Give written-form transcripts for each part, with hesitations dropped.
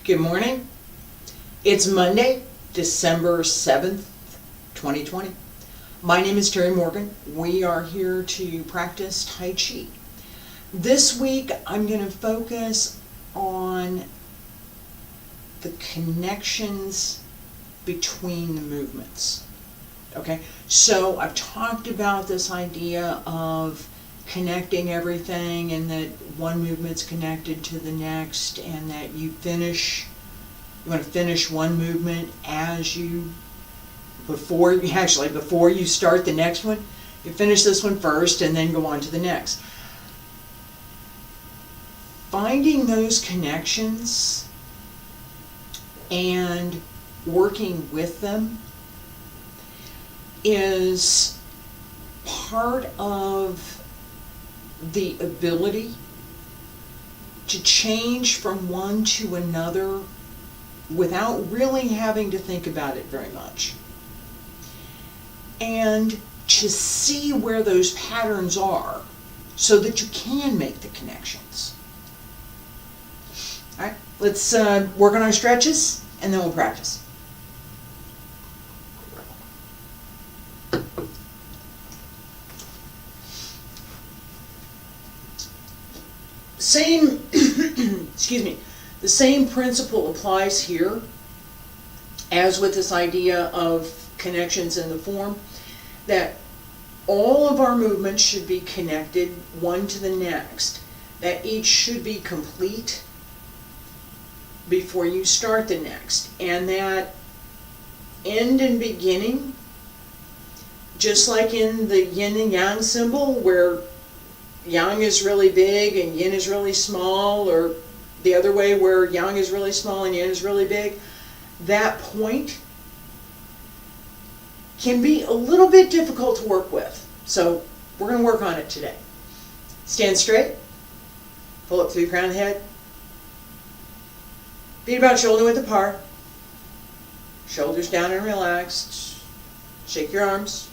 Good morning. It's Monday, December 7th, 2020. My name is Terry Morgan. We are here to practice Tai Chi. This week I'm going to focus on the connections between the movements. Okay, so I've talked about this idea of connecting everything and that one movement's connected to the next and that you want to finish one movement before you start the next one, you finish this one first and then go on to the next. Finding those connections and working with them is part of the ability to change from one to another without really having to think about it very much, and to see where those patterns are so that you can make the connections. All right, let's work on our stretches and then we'll practice. The same principle applies here as with this idea of connections in the form, that all of our movements should be connected one to the next, that each should be complete before you start the next, and that end and beginning, just like in the yin and yang symbol where yang is really big and yin is really small, or the other way where yang is really small and yin is really big, that point can be a little bit difficult to work with. So we're going to work on it today. Stand straight, pull up through the crown of the head, feet about shoulder width apart, shoulders down and relaxed, shake your arms,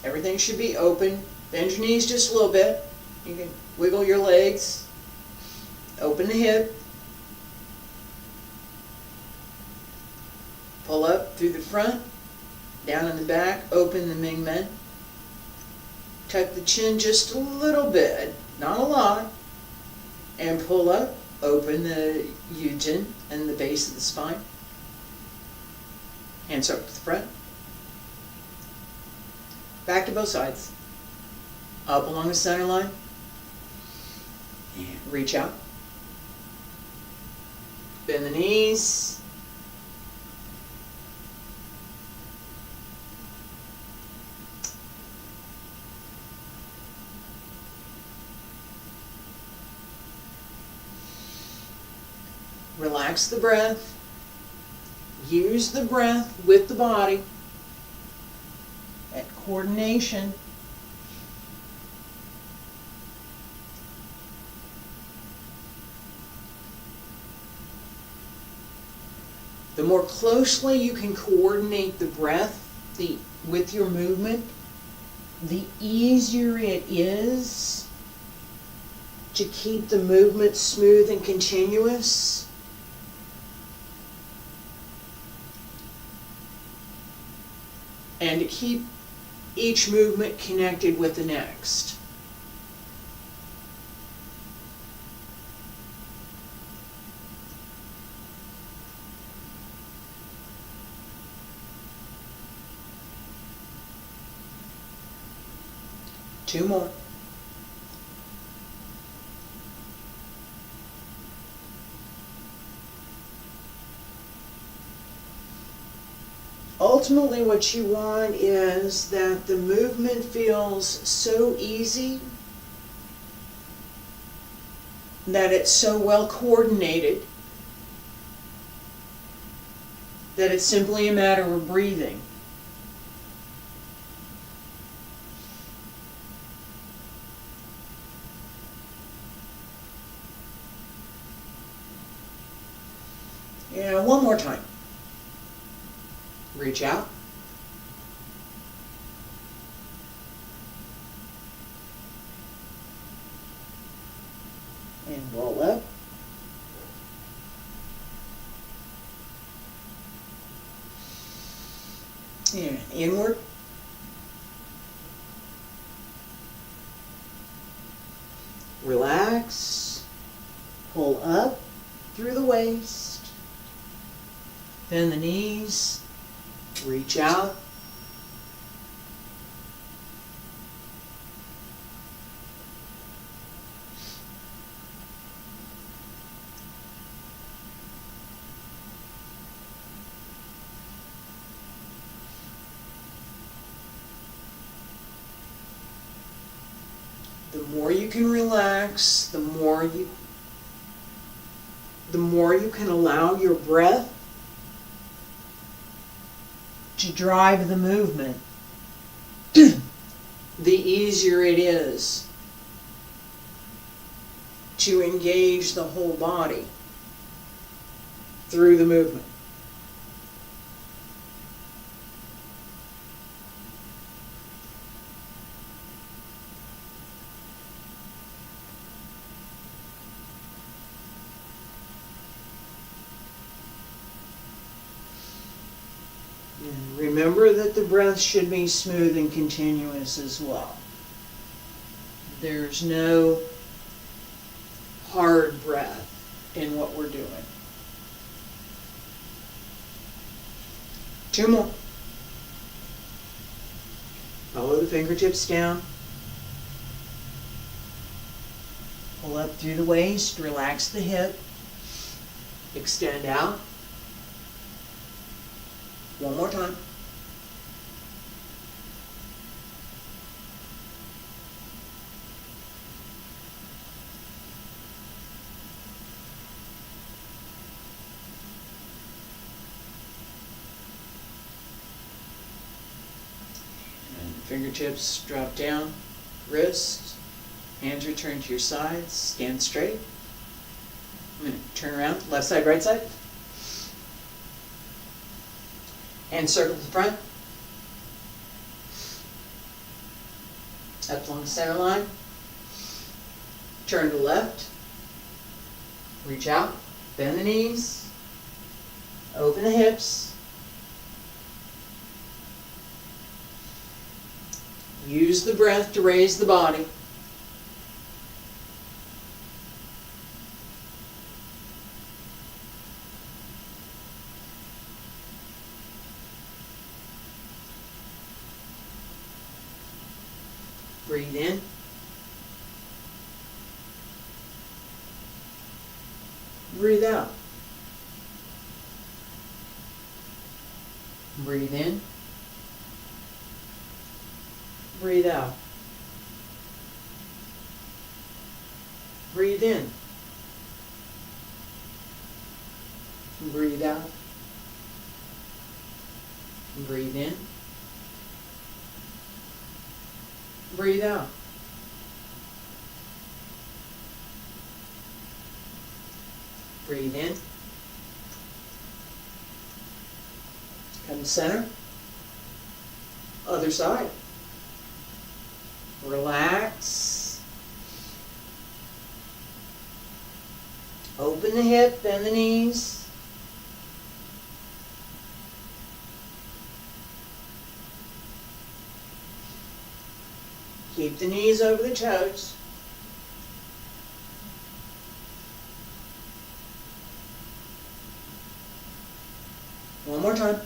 everything should be open. Bend your knees just a little bit. You can wiggle your legs. Open the hip. Pull up through the front. Down in the back. Open the Ming Men. Tuck the chin just a little bit. Not a lot. And pull up. Open the Yujin and the base of the spine. Hands up to the front. Back to both sides. Up along the center line, and reach out. Bend the knees. Relax the breath. Use the breath with the body. That coordination. The more closely you can coordinate the breath with your movement, the easier it is to keep the movement smooth and continuous. And to keep each movement connected with the next. Two more. Ultimately, what you want is that the movement feels so easy, that it's so well coordinated, that it's simply a matter of breathing. Yeah, one more time. Reach out. And roll up. Yeah, inward. Relax. Pull up through the waist. Bend the knees. Reach out. The more you can relax, the more you can allow your breath to drive the movement, the easier it is to engage the whole body through the movement. And remember that the breath should be smooth and continuous as well. There's no hard breath in what we're doing. 2 more. Follow the fingertips down. Pull up through the waist, relax the hip, extend out. 1 more time. And fingertips drop down, wrists, hands return to your sides, stand straight. I'm going to turn around, left side, right side. And circle to the front. Up along the center line. Turn to the left. Reach out. Bend the knees. Open the hips. Use the breath to raise the body. Breathe in. Breathe out. Breathe in. Breathe out. Breathe in. Breathe out. Breathe in. Breathe out. Breathe in. Come center. Other side. Relax. Open the hip, bend the knees. Keep the knees over the toes. One more time.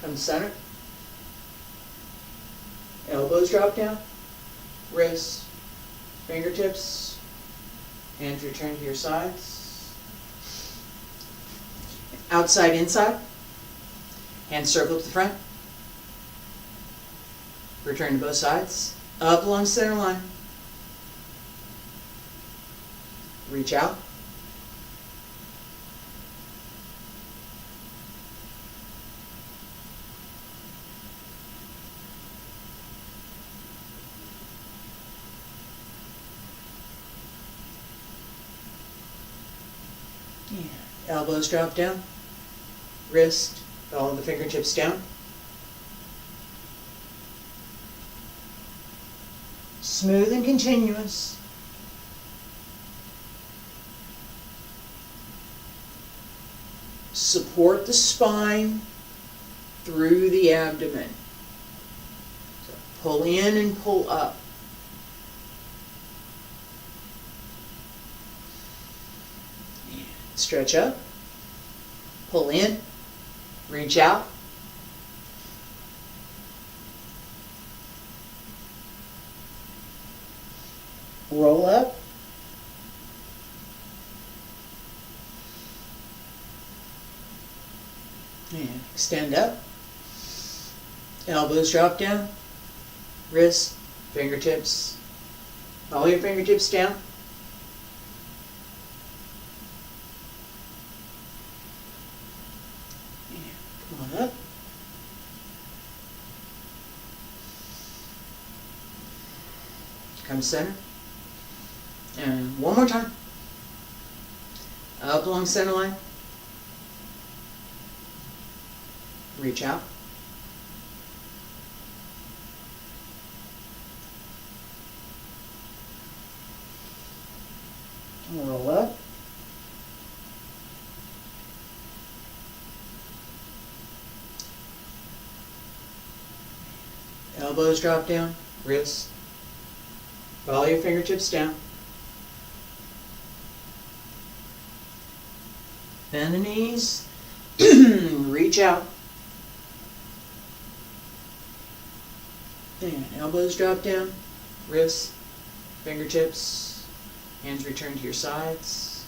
Come center. Elbows drop down. Wrists. Fingertips. Hands return to your sides. Outside, inside. Hands circle to the front. Return to both sides. Up along center line. Reach out. Yeah. Elbows drop down. Wrist, follow the fingertips down. Smooth and continuous. support the spine through the abdomen. So pull in and pull up. Stretch up, pull in, reach out. Roll up. And extend up. Elbows drop down. Wrists, fingertips. All your fingertips down. And come on up. Come center. And one more time. Up along center line. Reach out. Roll up. Elbows drop down. Wrists. Follow your fingertips down. Bend the knees. Reach out. And elbows drop down. Wrists. Fingertips. Hands return to your sides.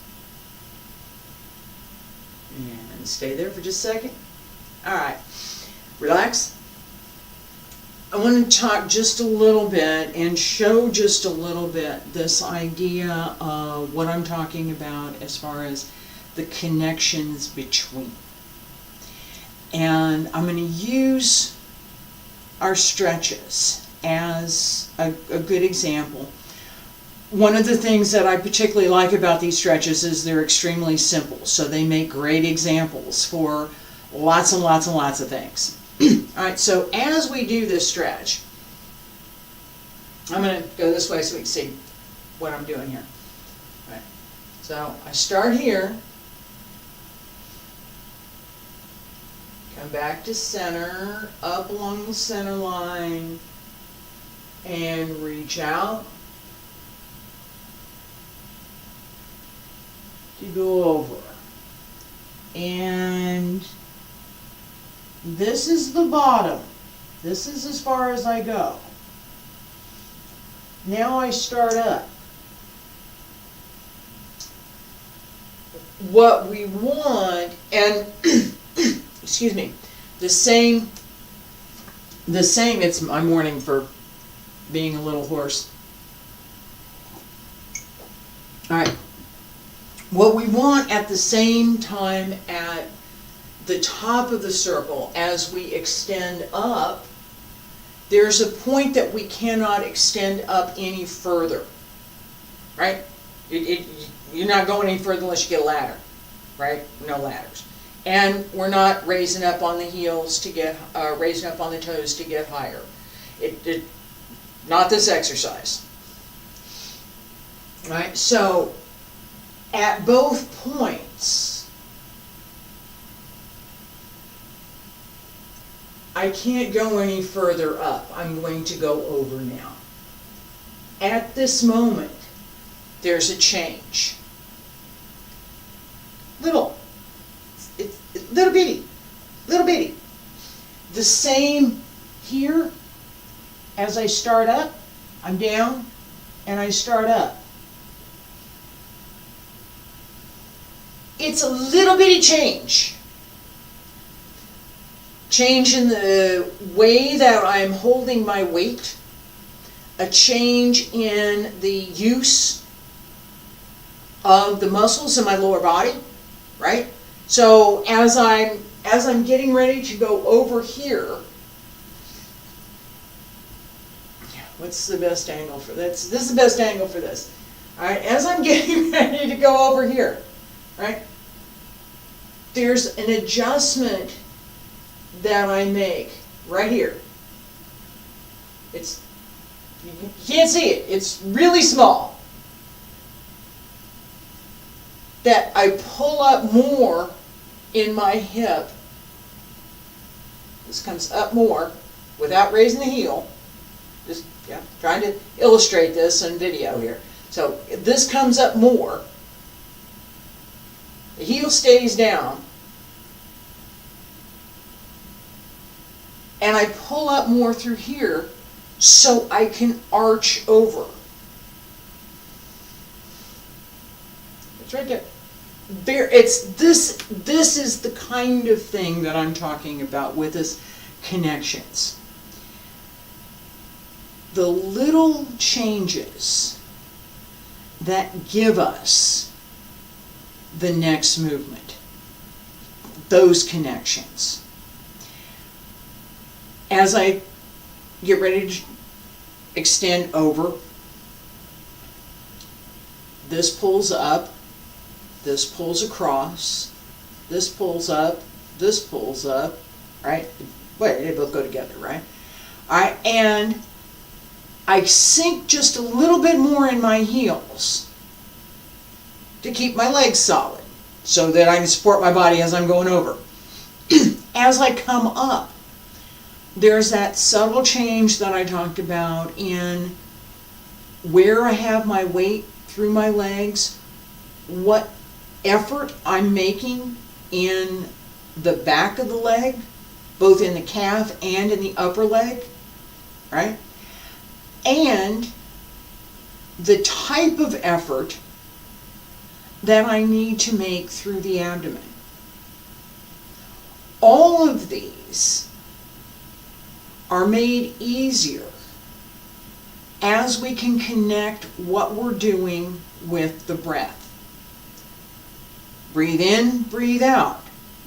And stay there for just a second. Alright. Relax. I want to talk just a little bit and show just a little bit this idea of what I'm talking about as far as the connections between. And I'm going to use our stretches as a good example. One of the things that I particularly like about these stretches is they're extremely simple. So they make great examples for lots and lots and lots of things. Alright, so as we do this stretch, I'm going to go this way so we can see what I'm doing here. Alright, so I start here, come back to center, up along the center line, and reach out to go over. And this is the bottom. This is as far as I go. Now I start up. What we want, and excuse me, the same, it's my morning for being a little hoarse. Alright. What we want at the same time at the top of the circle, as we extend up, there's a point that we cannot extend up any further, right? You're not going any further unless you get a ladder, right? No ladders. And we're not raising up on the heels to get, raising up on the toes to get higher. Not this exercise, right? So, at both points, I can't go any further up. I'm going to go over now. At this moment, there's a change. Little bitty. The same here, as I start up, I'm down, and I start up. It's a little bitty change. Change in the way that I'm holding my weight, a change in the use of the muscles in my lower body, right? So as I'm getting ready to go over here, what's the best angle for this? This is the best angle for this. All right, as I'm getting ready to go over here, right? There's an adjustment that I make right here. You can't see it. It's really small. That I pull up more in my hip. This comes up more without raising the heel. Just trying to illustrate this in video here. So this comes up more. The heel stays down. And I pull up more through here so I can arch over. It's right there. This is the kind of thing that I'm talking about with this connections. The little changes that give us the next movement, those connections. As I get ready to extend over, this pulls up, this pulls across, this pulls up, right? Wait, they both go together, right? And I sink just a little bit more in my heels to keep my legs solid so that I can support my body as I'm going over. As I come up, there's that subtle change that I talked about in where I have my weight through my legs, what effort I'm making in the back of the leg, both in the calf and in the upper leg, right? And the type of effort that I need to make through the abdomen. All of these are made easier as we can connect what we're doing with the breath. Breathe in, breathe out.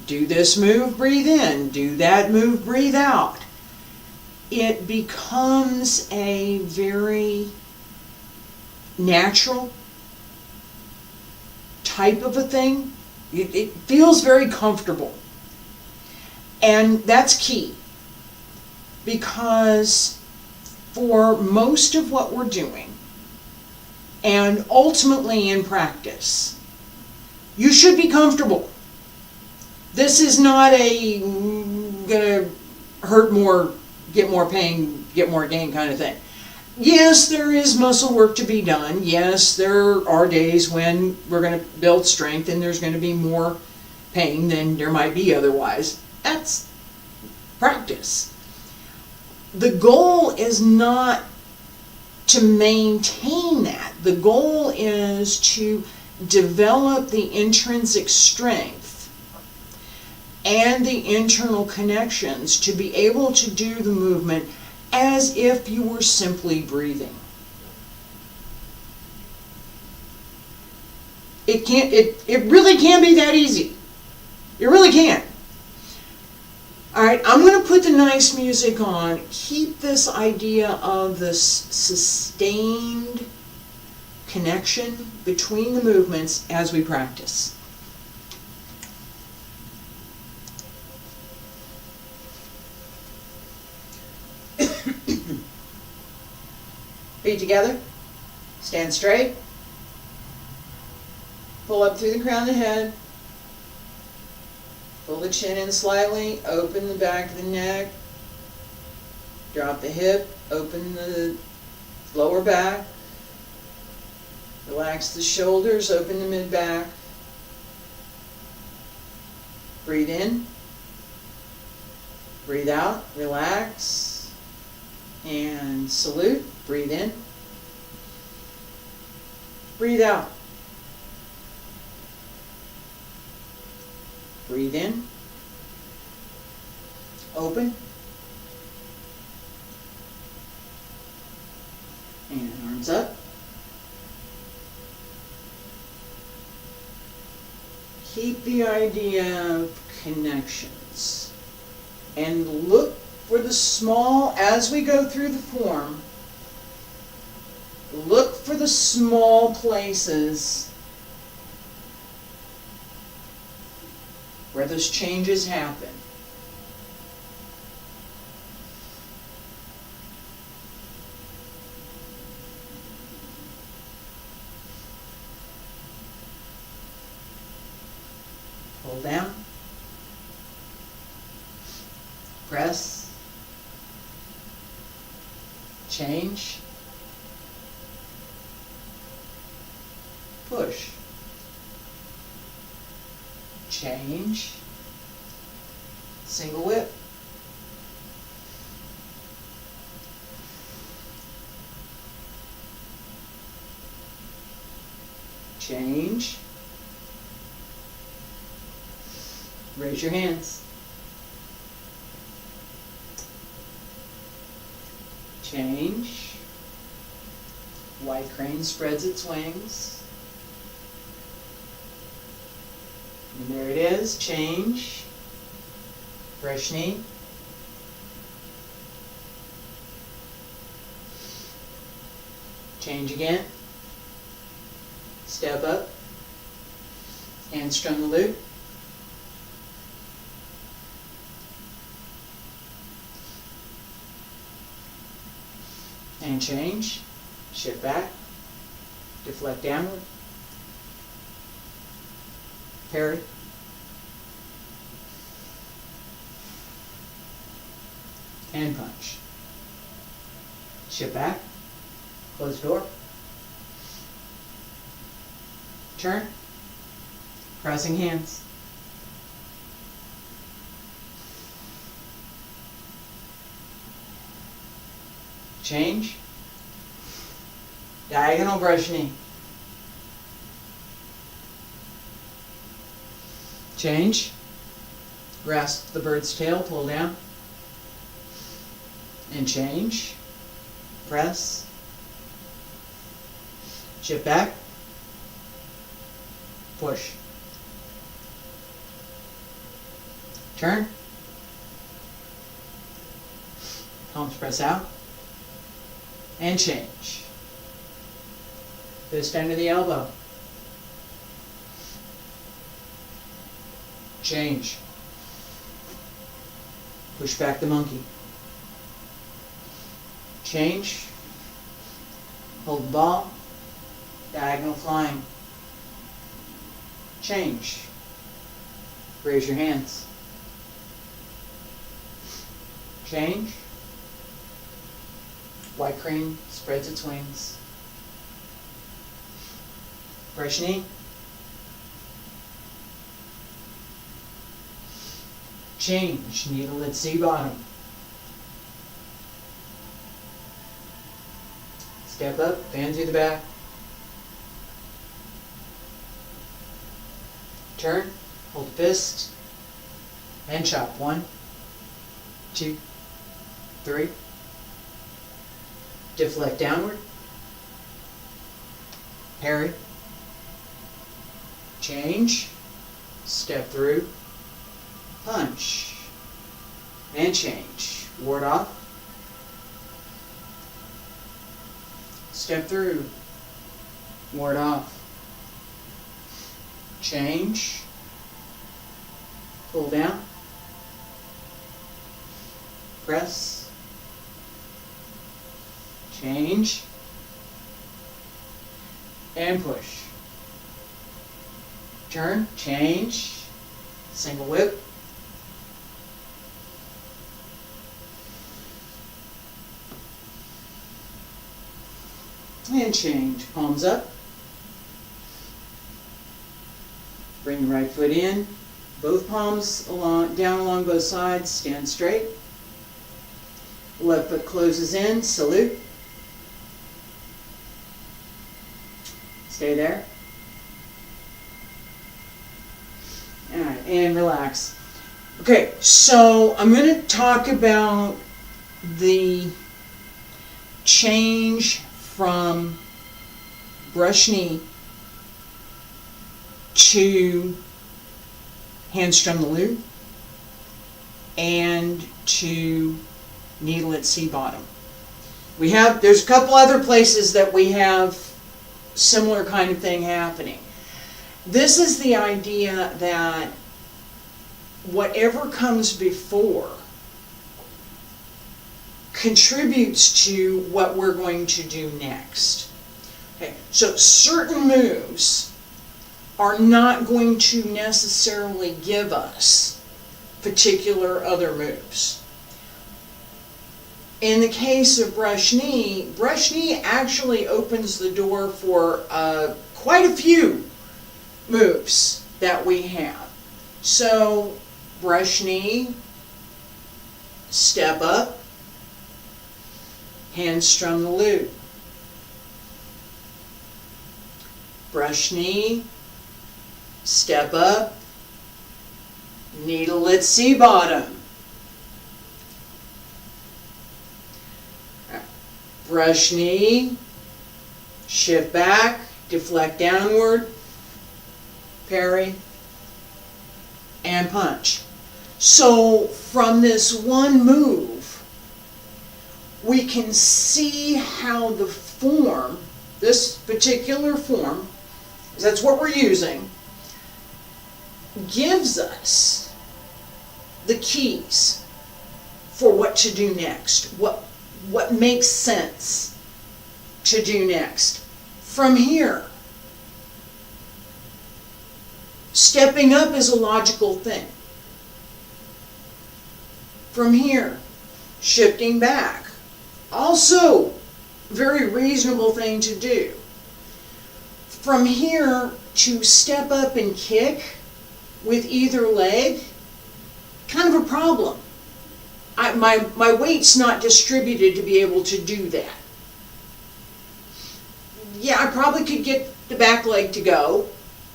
Do this move, breathe in. Do that move, breathe out. It becomes a very natural type of a thing. It feels very comfortable. And that's key. Because for most of what we're doing, and ultimately in practice, you should be comfortable. This is not a gonna hurt more, get more pain, get more gain kind of thing. Yes, there is muscle work to be done. Yes, there are days when we're going to build strength and there's going to be more pain than there might be otherwise. That's practice. The goal is not to maintain that. The goal is to develop the intrinsic strength and the internal connections to be able to do the movement as if you were simply breathing. It really can be that easy. It really can. Alright, I'm going to put the nice music on. Keep this idea of this sustained connection between the movements as we practice. Feet together, stand straight, pull up through the crown of the head, pull the chin in slightly, open the back of the neck, drop the hip, open the lower back, relax the shoulders, open the mid-back, breathe in, breathe out, relax, and salute. Breathe in. Breathe out. Breathe in. Open. And arms up. Keep the idea of connections. And look for the small, as we go through the form, look for the small places where those changes happen. Pull down, press, change, push, change, single whip, change, raise your hands, change, white crane spreads its wings, and there it is, change, fresh knee, change again, step up, hamstring the loop, and change, shift back, deflect downward, parry, and punch. Shift back, close door, turn, crossing hands, change, diagonal brush knee, change, grasp the bird's tail, pull down, and change, press, shift back, push, turn, palms press out, and change. Fist under the elbow. Change. Push back the monkey. Change. Hold the ball. Diagonal flying. Change. Raise your hands. Change. White crane spreads its wings. Fresh knee. Change. Needle at C bottom. Step up, bend through the back. Turn, hold the fist, and chop. 1, 2, 3. Deflect downward. Parry. Change. Step through. Punch. And change. Ward off. Step through. Ward off. Change. Pull down. Press. Change, and push. Turn, change, single whip, and change. Palms up. Bring the right foot in, both palms down along both sides, stand straight. Left foot closes in, salute. Stay there. All right, and relax. Okay, so I'm going to talk about the change from brush knee to hamstring the loop and to needle at C bottom. There's a couple other places that we have similar kind of thing happening. This is the idea that whatever comes before contributes to what we're going to do next. Okay, so certain moves are not going to necessarily give us particular other moves. In the case of brush knee actually opens the door for quite a few moves that we have. So brush knee, step up, hand strum the lute. Brush knee, step up, needle at C bottom. Brush knee, shift back, deflect downward, parry, and punch. So from this one move, we can see how the form, this particular form, that's what we're using, gives us the keys for what to do next, what makes sense to do next. From here, stepping up is a logical thing. From here, shifting back, also very reasonable thing to do. From here to step up and kick with either leg, kind of a problem. My weight's not distributed to be able to do that. Yeah, I probably could get the back leg to go,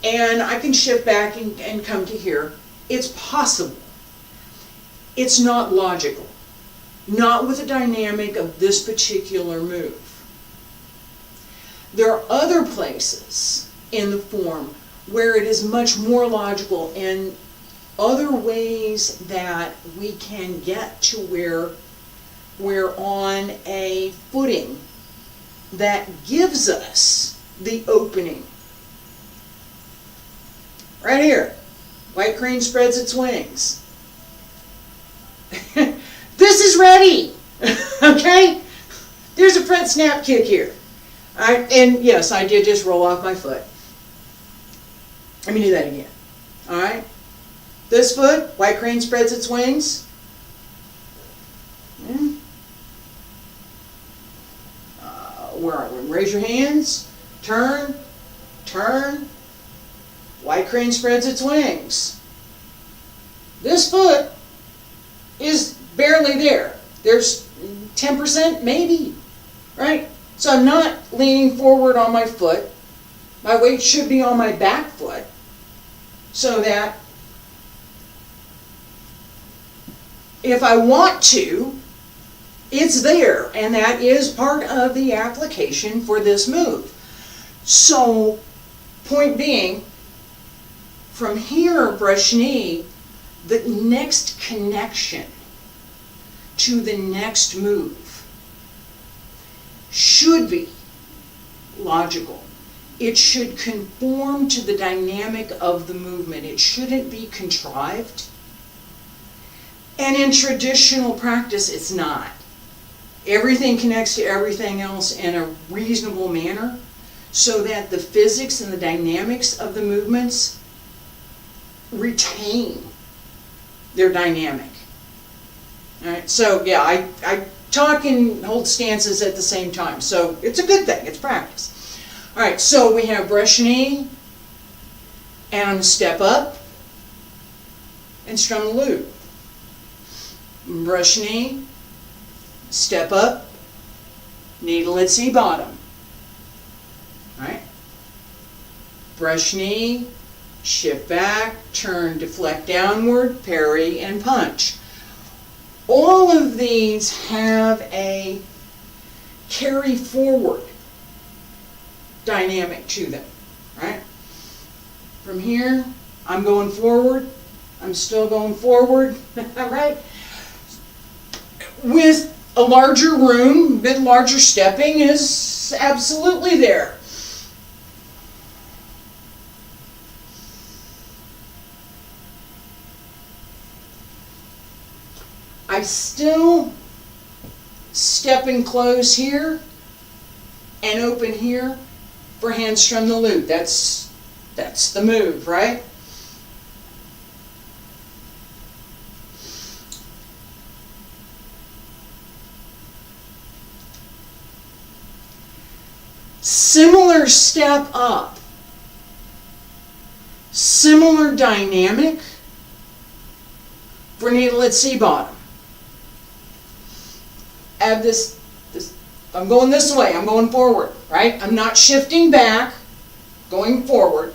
and I can shift back and come to here. It's possible. It's not logical. Not with the dynamic of this particular move. There are other places in the form where it is much more logical, and other ways that we can get to where we're on a footing that gives us the opening. Right here, white crane spreads its wings. This is ready, okay? There's a front snap kick here. And yes, I did just roll off my foot. Let me do that again. All right? This foot, white crane spreads its wings. Where are we? Raise your hands. Turn. Turn. White crane spreads its wings. This foot is barely there. There's 10% maybe, right? So I'm not leaning forward on my foot. My weight should be on my back foot so that if I want to, it's there, and that is part of the application for this move. So, point being, from here, brush knee, the next connection to the next move should be logical. It should conform to the dynamic of the movement. It shouldn't be contrived. And in traditional practice, it's not. Everything connects to everything else in a reasonable manner so that the physics and the dynamics of the movements retain their dynamic. All right, so yeah, I talk and hold stances at the same time, so it's a good thing, it's practice. All right, so we have brush knee, and I'm going to step up and strum the lute. Brush knee, step up, needle at C bottom. All right, brush knee, shift back, turn, deflect downward, parry, and punch. All of these have a carry forward dynamic to them, right? From here, I'm going forward, I'm still going forward, all right? With a larger room, a bit larger stepping is absolutely there. I still step and close here and open here for hand strum the lute. That's the move, right? Similar step up, similar dynamic for needle at C bottom. Add this, I'm going this way, I'm going forward, right? I'm not shifting back, going forward.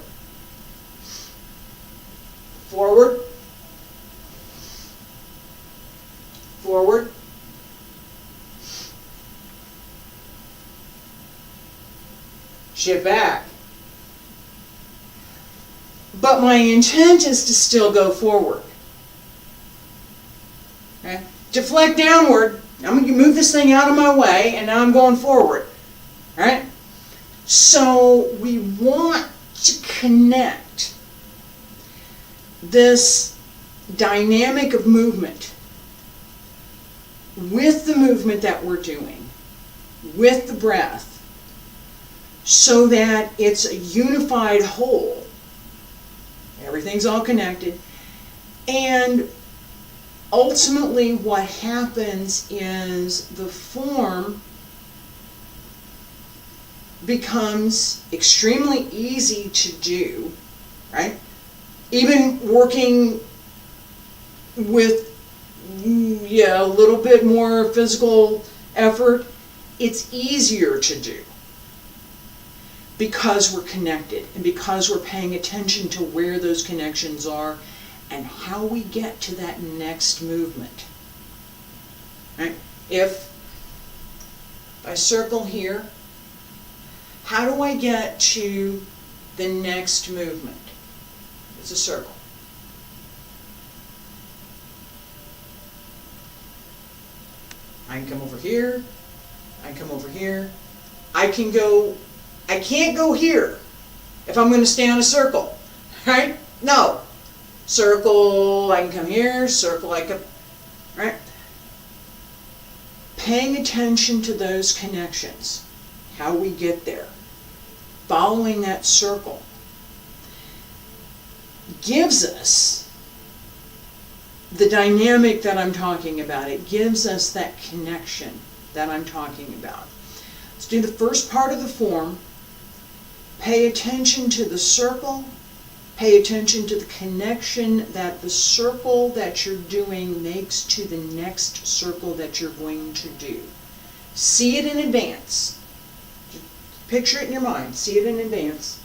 Forward. Forward. Shift back. But my intent is to still go forward. Okay? Deflect downward. I'm going to move this thing out of my way, and now I'm going forward. All right? So we want to connect this dynamic of movement with the movement that we're doing, with the breath, so that it's a unified whole. Everything's all connected. And ultimately what happens is the form becomes extremely easy to do, right? Even working with a little bit more physical effort, it's easier to do because we're connected and because we're paying attention to where those connections are and how we get to that next movement. Right? If I circle here, how do I get to the next movement? It's a circle. I can come over here, I can come over here. I can't go here if I'm going to stay on a circle, right? No. Circle, I can come here, circle, I can, right? Paying attention to those connections, how we get there, following that circle, gives us the dynamic that I'm talking about. It gives us that connection that I'm talking about. Let's do the first part of the form. Pay attention to the circle. Pay attention to the connection that the circle that you're doing makes to the next circle that you're going to do. See it in advance. Just picture it in your mind. See it in advance.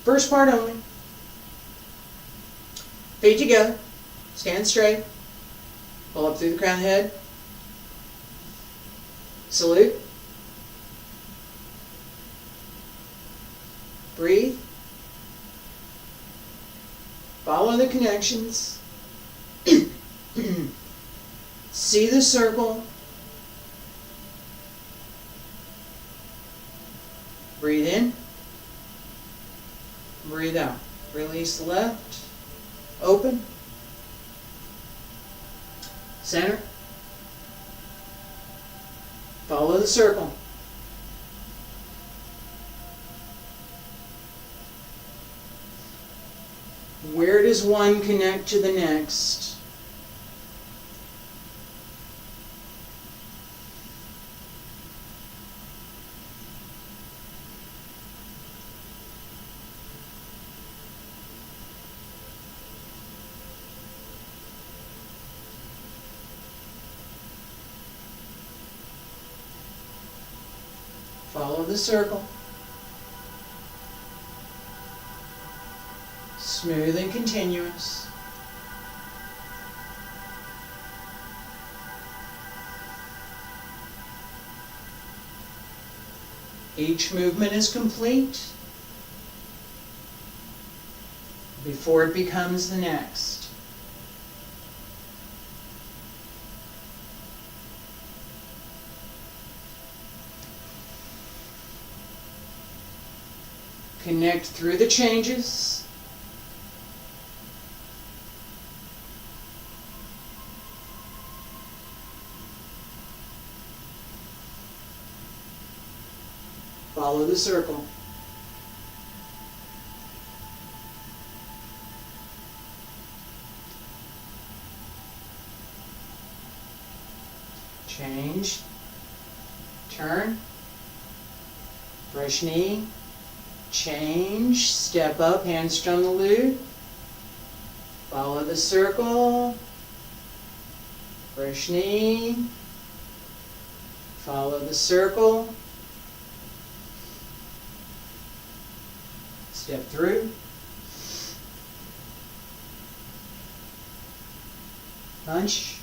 First part only. Feet together. Stand straight. Pull up through the crown of the head. Salute. Breathe. Follow the connections. See the circle. Breathe in. Breathe out. Release the left. Open. Center. Follow the circle. Where does one connect to the next? Follow the circle. Smooth and continuous. Each movement is complete before it becomes the next. Connect through the changes. Follow the circle. Change. Turn. Fresh knee. Change. Step up, hands on the loop. Follow the circle. Fresh knee. Follow the circle. Step through. Punch.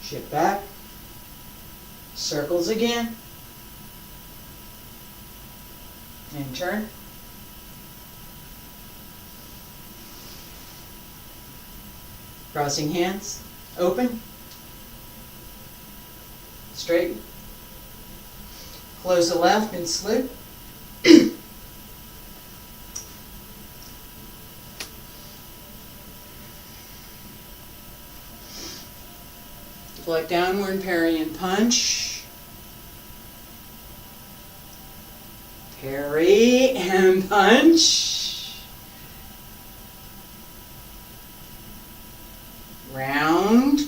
Shift back. Circles again. And turn. Crossing hands. Open. Straighten. Close the left and slip. Deflect downward, parry and punch. Parry and punch. Round.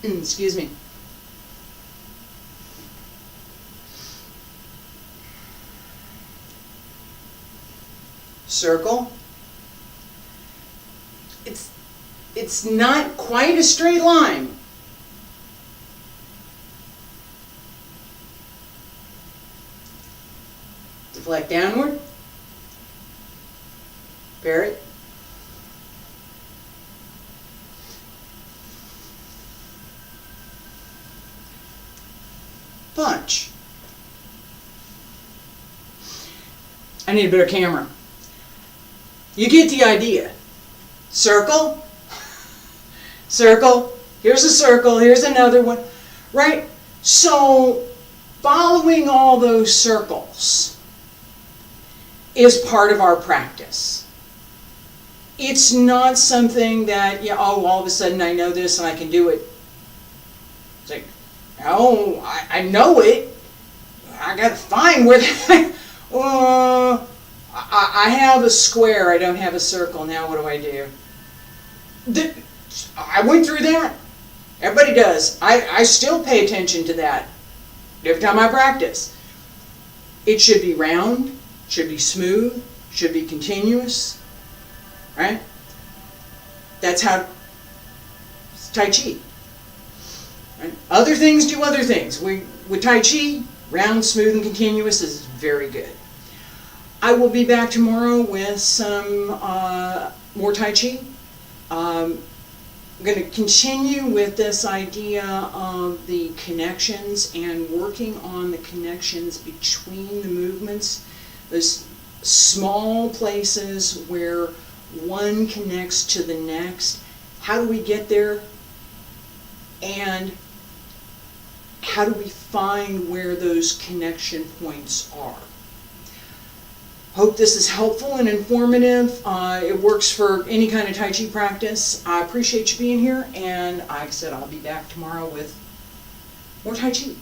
Excuse me. Circle. It's not quite a straight line. Deflect downward. Parry. Punch. I need a better camera. You get the idea. Circle. Circle. Here's a circle. Here's another one. Right? So, following all those circles is part of our practice. It's not something that, yeah, oh, all of a sudden I know this and I can do it. It's like, oh, I know it. I got to find where I have a square. I don't have a circle. Now what do I do? I went through that. Everybody does. I still pay attention to that every time I practice. It should be round, should be smooth, should be continuous, right? That's how Tai Chi. Right? Other things do other things. With Tai Chi, round, smooth, and continuous is very good. I will be back tomorrow with some more Tai Chi. I'm going to continue with this idea of the connections and working on the connections between the movements, those small places where one connects to the next. How do we get there? And how do we find where those connection points are? Hope this is helpful and informative. It works for any kind of Tai Chi practice. I appreciate you being here, and like I said, I'll be back tomorrow with more Tai Chi.